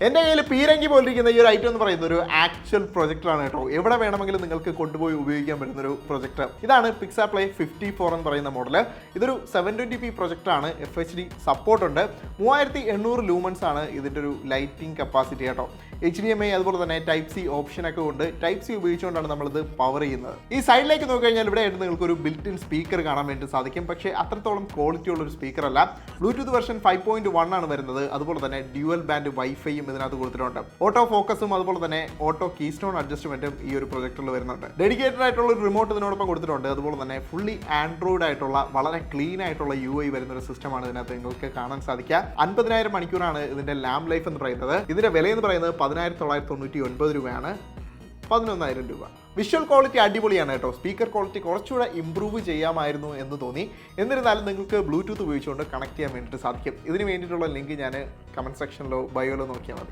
എൻ്റെ കയ്യിൽ പീരങ്കി പോലിരിക്കുന്ന ഈ ഒരു ഐറ്റം എന്ന് പറയുന്ന ഒരു ആക്ച്വൽ പ്രൊജക്ടറാണ് കേട്ടോ. എവിടെ വേണമെങ്കിലും നിങ്ങൾക്ക് കൊണ്ടുപോയി ഉപയോഗിക്കാൻ പറ്റുന്ന ഒരു പ്രൊജക്ടർ. ഇതാണ് പിക്സാപ്ലേ 54 എന്ന് പറയുന്ന മോഡൽ. ഇതൊരു 720p പ്രൊജക്ടറാണ്. FHD സപ്പോർട്ട് ഉണ്ട്. 3800 ലൂമൻസ് ആണ് ഇതിൻ്റെ ഒരു ലൈറ്റിംഗ് കപ്പാസിറ്റി കേട്ടോ. HDMI അതുപോലെ തന്നെ ടൈപ്പ് സി ഓപ്ഷനൊക്കെ ഉണ്ട്. ടൈപ്പ് സി ഉപയോഗിച്ചുകൊണ്ടാണ് നമ്മളിത് പവർ ചെയ്യുന്നത്. ഈ സൈഡിലേക്ക് നോക്കിക്കഴിഞ്ഞാൽ ഇവിടെ ആയിട്ട് നിങ്ങൾക്ക് ഒരു ബിൽറ്റ് ഇൻ സ്പീക്കർ കാണാൻ വേണ്ടി സാധിക്കും. പക്ഷേ അത്രത്തോളം ക്വാളിറ്റി ഉള്ള ഒരു സ്പീക്കർ അല്ല. ബ്ലൂടൂത്ത് വെർഷൻ 5.1 ആണ് വരുന്നത്. അതുപോലെ തന്നെ ഡ്യുവൽ ബാൻഡ് വൈഫൈയും ഇതിനകത്ത് കൊടുത്തിട്ടുണ്ട്. ഓട്ടോ ഫോക്കസും അതുപോലെ തന്നെ ഓട്ടോ കീസ്റ്റോൺ അഡ്ജസ്റ്റ്മെന്റും ഈ ഒരു പ്രൊജക്ടറിൽ വരുന്നുണ്ട്. ഡെഡിക്കേറ്റഡ് ആയിട്ടുള്ള ഒരു റിമോട്ട് ഇതിനോടൊപ്പം കൊടുത്തിട്ടുണ്ട്. അതുപോലെ തന്നെ ഫുള്ളി ആൻഡ്രോയിഡ് ആയിട്ടുള്ള വളരെ ക്ലീൻ ആയിട്ടുള്ള UI വരുന്ന ഒരു സിസ്റ്റമാണ് ഇതിനകത്ത് നിങ്ങൾക്ക് കാണാൻ സാധിക്കുക. 50,000 മണിക്കൂറാണ് ഇതിന്റെ ലാംബ് ലൈഫ് എന്ന് പറയുന്നത്. ഇതിന്റെ വില എന്ന് പറയുന്നത് 10,999 രൂപയാണ്. 11,000 രൂപ. വിഷ്വൽ ക്വാളിറ്റി അടിപൊളിയാണ് കേട്ടോ. സ്പീക്കർ ക്വാളിറ്റി കുറച്ചുകൂടെ ഇമ്പ്രൂവ് ചെയ്യാമായിരുന്നു എന്ന് തോന്നി. എന്നിരുന്നാലും നിങ്ങൾക്ക് ബ്ലൂടൂത്ത് ഉപയോഗിച്ചുകൊണ്ട് കണക്ട് ചെയ്യാൻ വേണ്ടിയിട്ട് സാധിക്കും. ഇതിന് വേണ്ടിയിട്ടുള്ള ലിങ്ക് ഞാൻ കമൻറ്റ് സെക്ഷനിലോ ബയോയിലോ നോക്കിയാൽ മതി.